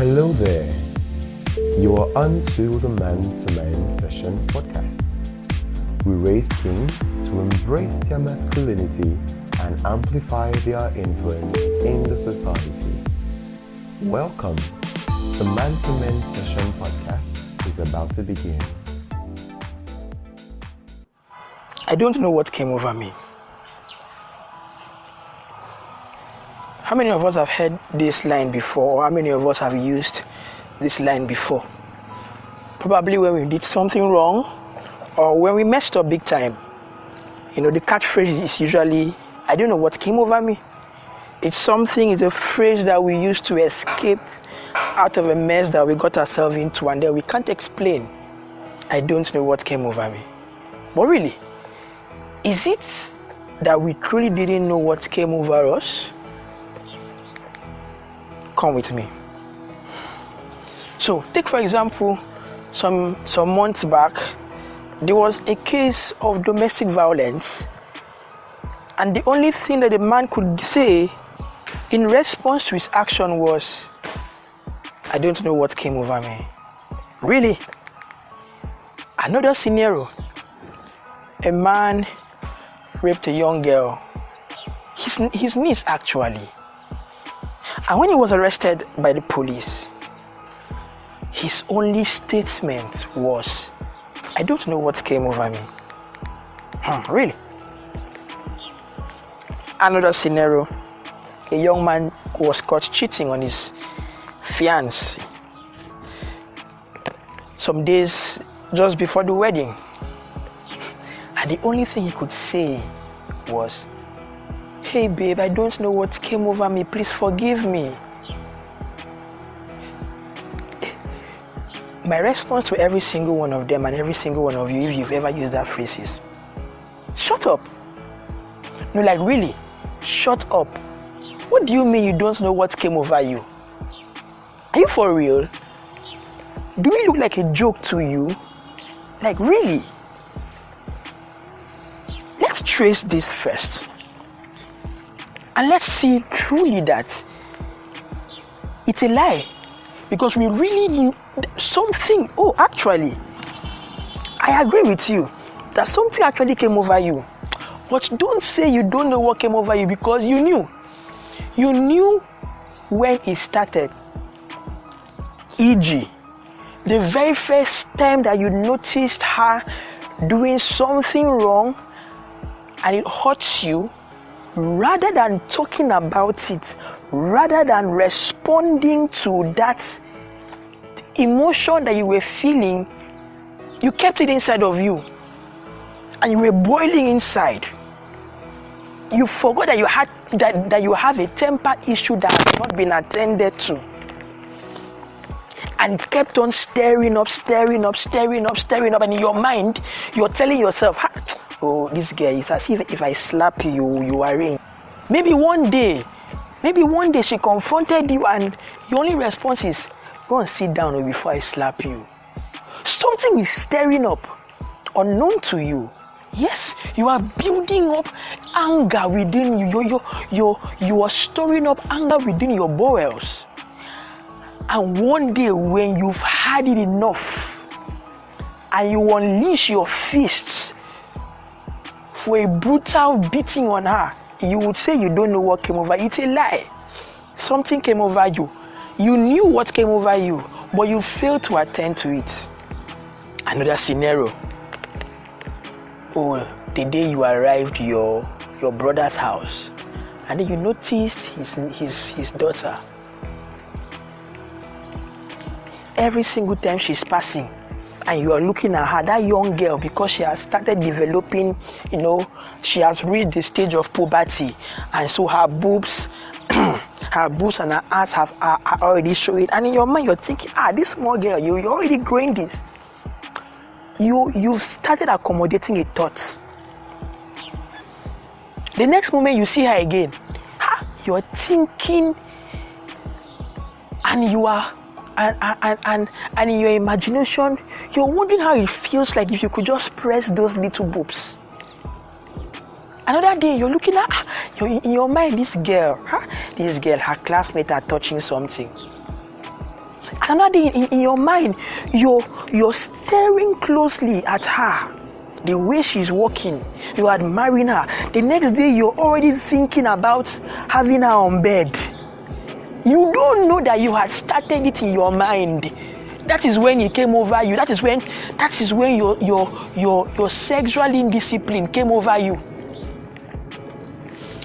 Hello there. You are onto the M2M session podcast. We raise kings to embrace their masculinity and amplify their influence in the society. Welcome. The M2M session podcast is about to begin. I don't know what came over me. How many of us have heard this line before, or how many of us have used this line before? Probably when we did something wrong, or when we messed up big time. The catchphrase is usually, I don't know what came over me. It's a phrase that we use to escape out of a mess that we got ourselves into, and then we can't explain. I don't know what came over me. But really, is it that we truly didn't know what came over us? Come with me. So, take for example, some months back, there was a case of domestic violence, and the only thing that the man could say in response to his action was, I don't know what came over me. Really? Another scenario. A man raped a young girl, his niece actually. And when he was arrested by the police, his only statement was, I don't know what came over me. Really? Another scenario, a young man was caught cheating on his fiancée some days just before the wedding. And the only thing he could say was, hey babe, I don't know what came over me, please forgive me. My response to every single one of them and every single one of you, if you've ever used that phrase, is, shut up. No, like really, shut up. What do you mean you don't know what came over you? Are you for real? Do we look like a joke to you? Like really? Let's trace this first. And let's see truly that it's a lie. Because we really need something. Oh, actually, I agree with you that something actually came over you. But don't say you don't know what came over you, because you knew. You knew when it started. E.g., the very first time that you noticed her doing something wrong and it hurts you, rather than talking about it, rather than responding to that emotion that you were feeling, you kept it inside of you and you were boiling inside. You forgot that you had that you have a temper issue that has not been attended to, and kept on stirring up, and in your mind you're telling yourself, oh, this guy is as if I slap you, you are in. Maybe one day she confronted you and your only response is, go and sit down before I slap you. Something is stirring up, unknown to you. Yes, you are building up anger within you. You are storing up anger within your bowels. And one day when you've had it enough and you unleash your fists for a brutal beating on her, you would say you don't know what came over you. It's a lie. Something came over you. You knew what came over you, but you failed to attend to it. Another scenario. Oh, the day you arrived your brother's house, and then you noticed his daughter. Every single time she's passing, and you are looking at her, that young girl, because she has started developing, she has reached the stage of puberty, and so her boobs and her ass are already showing. And in your mind, you're thinking, this small girl, you're already growing this. You've started accommodating a thought. The next moment you see her again, you're thinking, and you are. And in your imagination, you're wondering how it feels like if you could just press those little boobs. Another day, you're looking at, in your mind, this girl, her classmates are touching something. Another thing in your mind, you're staring closely at her. The way she's walking, you're admiring her. The next day, you're already thinking about having her on bed. You don't know that you had started it in your mind. That is when it came over you. That is when your sexual indiscipline came over you.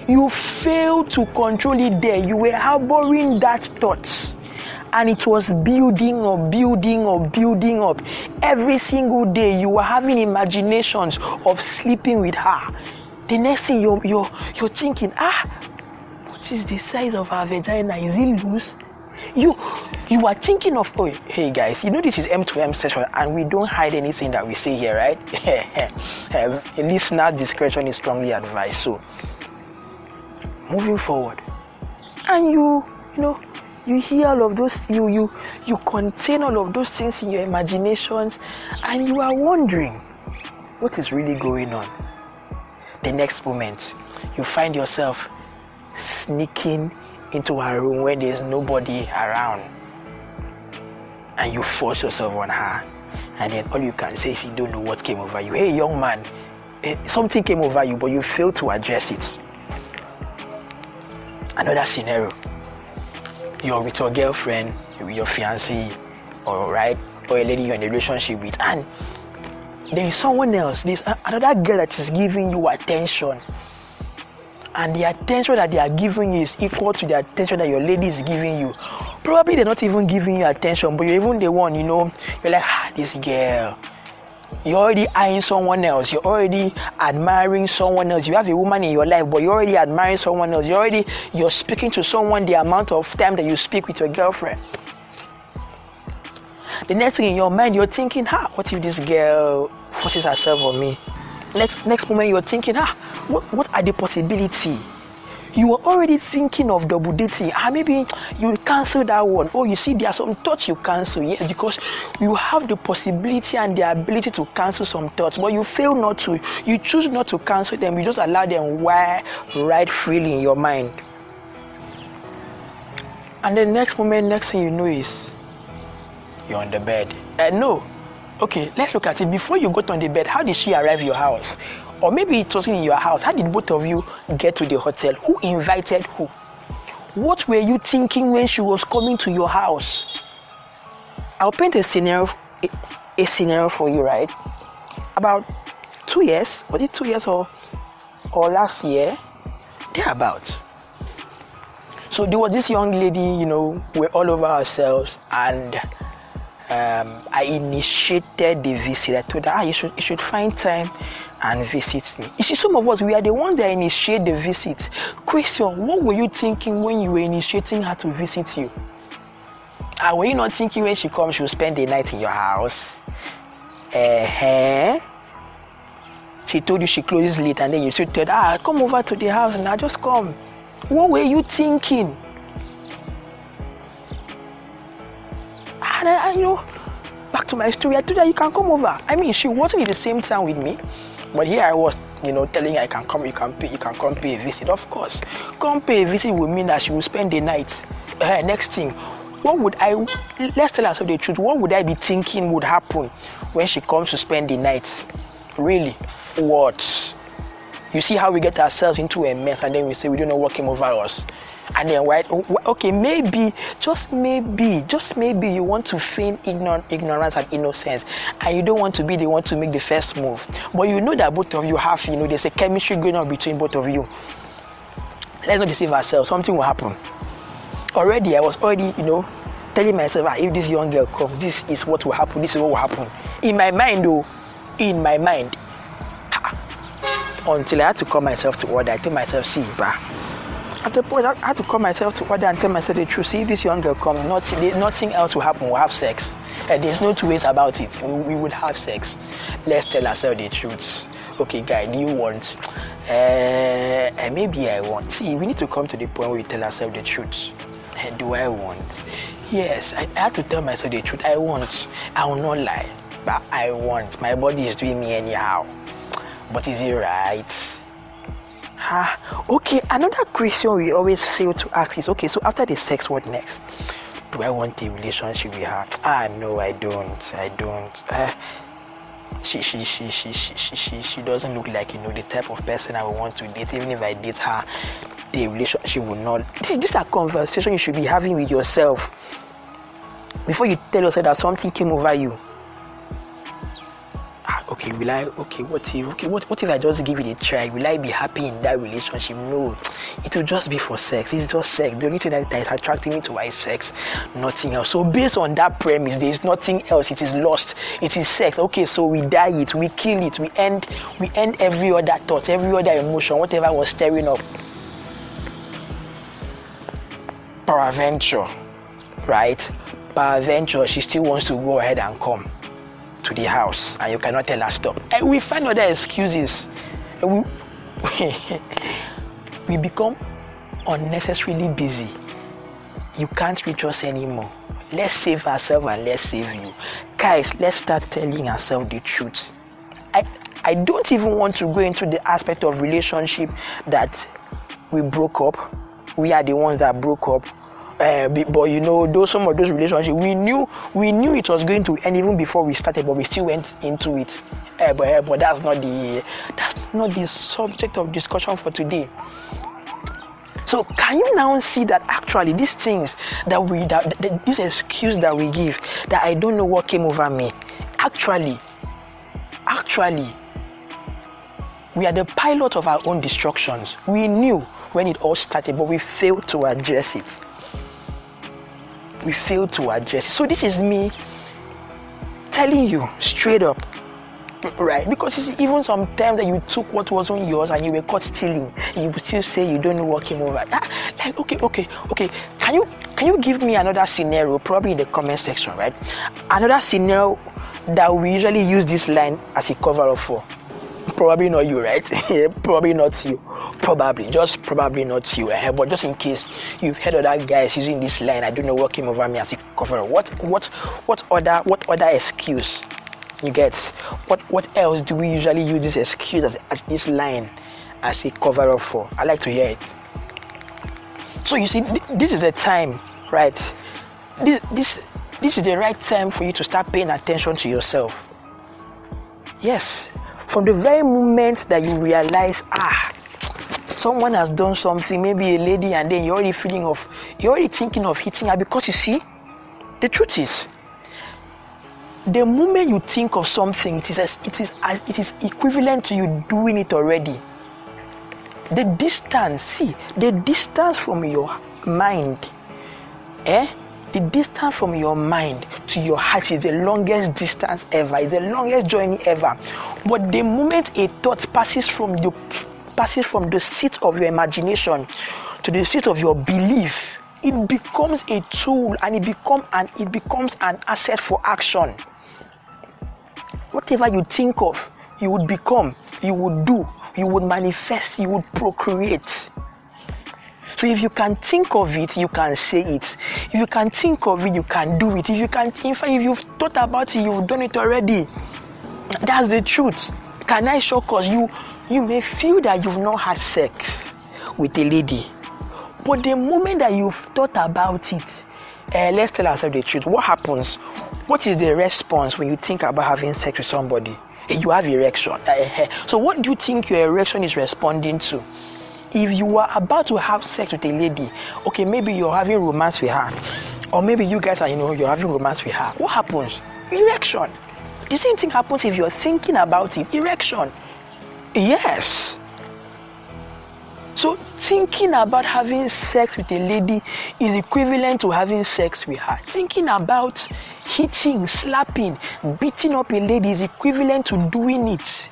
You failed to control it there. You were harboring that thought. And it was building up. Every single day you were having imaginations of sleeping with her. The next thing you're thinking, what is the size of her vagina? Is it loose? You are thinking of, oh, hey guys, this is M2M session and we don't hide anything that we say here, right? Listener discretion is strongly advised. So, moving forward, and you hear all of those, you contain all of those things in your imaginations, and you are wondering what is really going on. The next moment, you find yourself sneaking into her room when there's nobody around, and you force yourself on her, and then all you can say is you don't know what came over you. Hey young man, something came over you, but you failed to address it. Another scenario, you're with your girlfriend, with your fiancé, or a lady you're in a relationship with, and there is someone else, there's another girl that is giving you attention, and the attention that they are giving you is equal to the attention that your lady is giving you. Probably they're not even giving you attention, but you're even the one, you're like, this girl. You're already eyeing someone else. You're already admiring someone else. You have a woman in your life, but you're already admiring someone else. You're speaking to someone the amount of time that you speak with your girlfriend. The next thing in your mind, you're thinking, what if this girl forces herself on me? Next moment, you're thinking, what are the possibilities? You are already thinking of double dating. Maybe you will cancel that one. Oh, you see, there are some thoughts you cancel. Yes, because you have the possibility and the ability to cancel some thoughts, but you fail not to. You choose not to cancel them. You just allow them ride freely in your mind. And the next thing you know is you're on the bed. No. Okay, let's look at it. Before you got on the bed, how did she arrive at your house? Or maybe it wasn't in your house. How did both of you get to the hotel? Who invited who? What were you thinking when she was coming to your house? I'll paint a scenario for you, right? About 2 years, was it 2 years or last year? Thereabouts. So there was this young lady, we're all over ourselves, and I initiated the visit. I told her, you should find time and visit me. You see, some of us, we are the ones that initiate the visit. Question, what were you thinking when you were initiating her to visit you? Were you not thinking when she comes, she'll spend the night in your house? She told you she closes late, and then you should tell her, come over to the house and just come. What were you thinking? And back to my story, I told her you can come over. I mean, she wasn't in the same town with me, but here I was, telling her I can come, you can come pay a visit. Of course, come pay a visit would mean that she will spend the night. Next thing, let's tell ourselves the truth, what would I be thinking would happen when she comes to spend the night? Really? What? You see how we get ourselves into a mess, and then we say we don't know what came over us. And then okay, maybe, just maybe you want to feign ignorance and innocence, and you don't want to be the one to make the first move. But you know that both of you have, there's a chemistry going on between both of you. Let's not deceive ourselves. Something will happen. I was already, telling myself, if this young girl comes, this is what will happen. This is what will happen. In my mind, until I had to call myself to order. I tell myself, see, at the point I had to call myself to order and tell myself the truth. See, if this young girl comes, nothing else will happen. We'll have sex. There's no two ways about it. We will have sex. Let's tell ourselves the truth. Okay, guy, do you want? Maybe I want. See, we need to come to the point where we tell ourselves the truth. Do I want? Yes, I had to tell myself the truth. I want. I will not lie, but I want. My body is doing me anyhow. But is it right? Okay, another question we always fail to ask is, okay, so after the sex, what next? Do I want a relationship with her? No, I don't. She doesn't look like the type of person I would want to date. Even if I date her, the relationship will not. These are conversations you should be having with yourself before you tell yourself that something came over you. What if I just give it a try? Will I be happy in that relationship? No, it will just be for sex. It's just sex. The only thing that is attracting me to her is sex, nothing else. So based on that premise, there is nothing else. It is lost. It is sex. Okay, so we die it, we kill it, we end every other thought, every other emotion, whatever was stirring up. Peradventure, right? Peradventure, she still wants to go ahead and come to the house, and you cannot tell her stop. And we find other excuses. We become unnecessarily busy. You can't reach us anymore. Let's save ourselves and let's save you. Guys, let's start telling ourselves the truth. I don't even want to go into the aspect of relationship that we broke up. We are the ones that broke up. But some of those relationships, we knew it was going to end even before we started, but we still went into it. But that's not the subject of discussion for today. So can you now see that actually these things this excuse that we give, that I don't know what came over me, actually we are the pilot of our own destructions. We knew when it all started, but we failed to address it. So this is me telling you straight up, right? Because you see, even sometimes that you took what wasn't yours and you were caught stealing, you will still say you don't know what came over. Okay. Can you give me another scenario, probably in the comment section, right? Another scenario that we usually use this line as a cover-up for. Probably not you, right? Probably not you. Probably not you. But just in case you've heard other guys using this line, I don't know what came over me as a cover. What other excuse you get? What else do we usually use this excuse as this line as a cover up for? I like to hear it. So you see, this is the time, right? This is the right time for you to start paying attention to yourself. Yes. From the very moment that you realize, someone has done something, maybe a lady, and then you're already thinking of hitting her, because you see, the truth is, the moment you think of something, it is equivalent to you doing it already. The distance from your mind, the distance from your mind to your heart is the longest distance ever, is the longest journey ever. But the moment a thought passes from the seat of your imagination to the seat of your belief, it becomes a tool, and it becomes an asset for action. Whatever you think of, you would become, you would do, you would manifest, you would procreate. So if you can think of it, you can say it. If you can think of it, you can do it. If you've thought about it, you've done it already. That's the truth. Can I show? Cause you may feel that you've not had sex with a lady, but the moment that you've thought about it, let's tell ourselves the truth. What happens? What is the response when you think about having sex with somebody? You have erection. So what do you think your erection is responding to? If you are about to have sex with a lady, okay, maybe you're having romance with her, or maybe you guys are, you're having romance with her. What happens? Erection. The same thing happens if you're thinking about it. Erection. Yes. So thinking about having sex with a lady is equivalent to having sex with her. Thinking about hitting, slapping, beating up a lady is equivalent to doing it.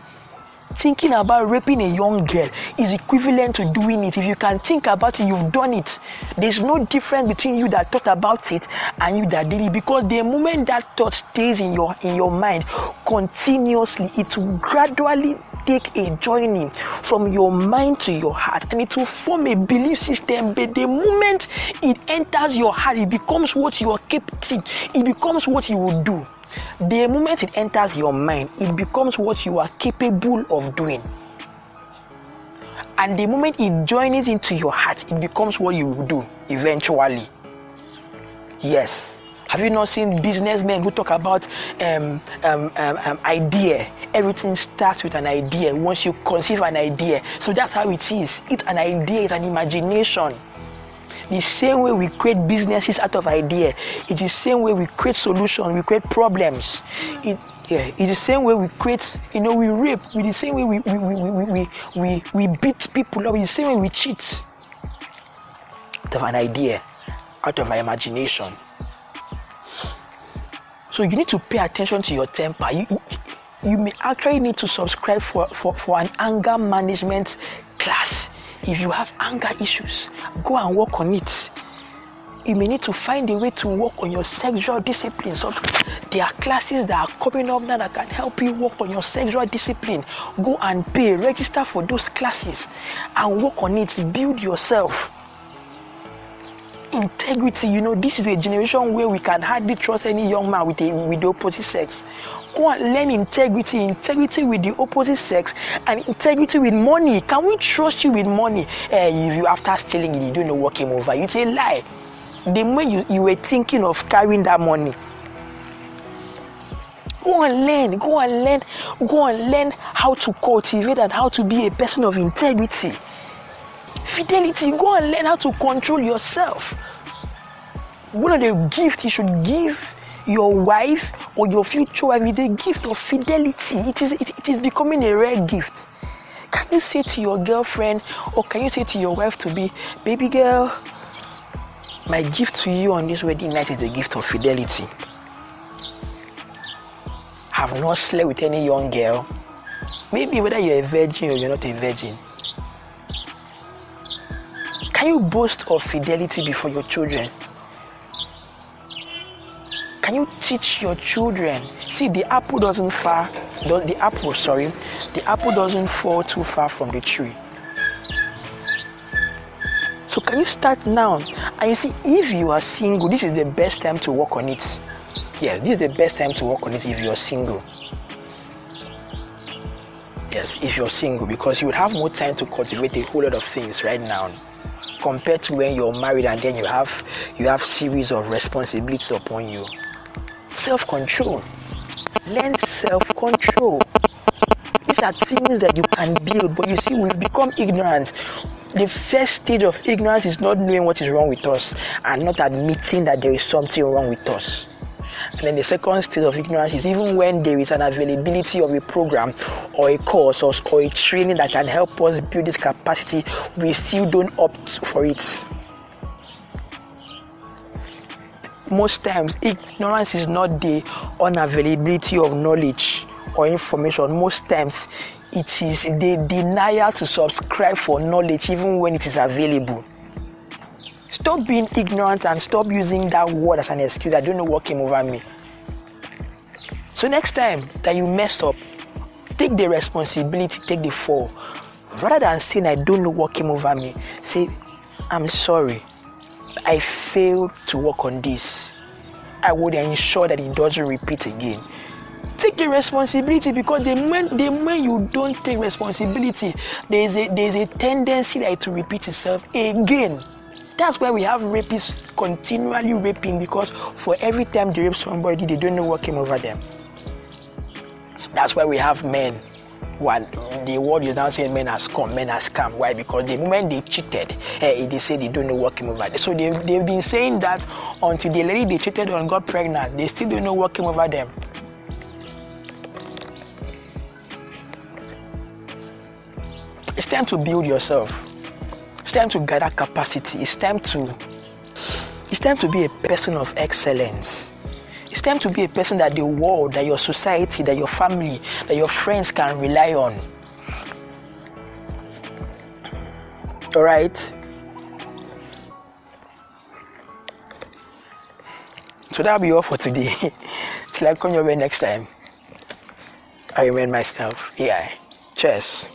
Thinking about raping a young girl is equivalent to doing it. If you can think about it, you've done it. There's no difference between you that thought about it and you that did it, because the moment that thought stays in your mind continuously, it will gradually take a journey from your mind to your heart, and it will form a belief system. But the moment it enters your heart, it becomes what you are capable. It becomes what you will do. The moment it enters your mind, it becomes what you are capable of doing. And the moment it joins into your heart, it becomes what you will do eventually. Yes. Have you not seen businessmen who talk about idea? Everything starts with an idea. Once you conceive an idea, so that's how it is. It's an idea, it's an imagination. The same way we create businesses out of idea, it's the same way we create solutions, we create problems. It's the same way we create, we rape. It's the same way we beat people up. It's the same way we cheat. Out of an idea, out of our imagination. So you need to pay attention to your temper. You may actually need to subscribe for an anger management class. If you have anger issues, go and work on it. You may need to find a way to work on your sexual discipline. So there are classes that are coming up now that can help you work on your sexual discipline. Go and pay, register for those classes and work on it. Build yourself. Integrity, this is a generation where we can hardly trust any young man with the opposite sex. Go and learn integrity with the opposite sex, and integrity with money. Can we trust you with money? If you after stealing it, you don't know what came over. It's a lie. The moment you were thinking of carrying that money. Go and learn how to cultivate and how to be a person of integrity. Fidelity, go and learn how to control yourself. One of the gifts you should give your wife or your future wife is the gift of fidelity. It is becoming a rare gift. Can you say to your girlfriend, or can you say to your wife to be, baby girl, my gift to you on this wedding night is the gift of fidelity. Have not slept with any young girl. Maybe whether you're a virgin or you're not a virgin. Can you boast of fidelity before your children? Can you teach your children? See, the apple doesn't fall too far from the tree. So can you start now? And you see, if you are single, this is the best time to work on it. Yes, this is the best time to work on it if you're single. Yes, if you're single, because you would have more time to cultivate a whole lot of things right now, compared to when you're married and then you have series of responsibilities upon you. Self-control. Learn self-control. These are things that you can build, but you see, we've become ignorant. The first stage of ignorance is not knowing what is wrong with us and not admitting that there is something wrong with us. And then the second stage of ignorance is even when there is an availability of a program or a course or a training that can help us build this capacity, we still don't opt for it. Most times, ignorance is not the unavailability of knowledge or information. Most times, it is the denial to subscribe for knowledge even when it is available. Stop being ignorant and stop using that word as an excuse. I don't know what came over me. So next time that you messed up, take the responsibility, take the fall. Rather than saying I don't know what came over me, say I'm sorry. I failed to work on this. I would ensure that it doesn't repeat again. Take the responsibility, because the moment you don't take responsibility, there's a tendency that it will repeat itself again. That's why we have rapists continually raping, because for every time they rape somebody, they don't know what came over them. That's why we have men. The word is now saying men are scam. Why? Because the moment they cheated, they say they don't know what came over them. So they've been saying that until the lady they cheated on got pregnant, they still don't know what came over them. It's time to build yourself. It's time to gather capacity. It's time to be a person of excellence. It's time to be a person that the world, that your society, that your family, that your friends can rely on. All right? So that'll be all for today. Till I come your way next time, I remain myself. AI. Cheers.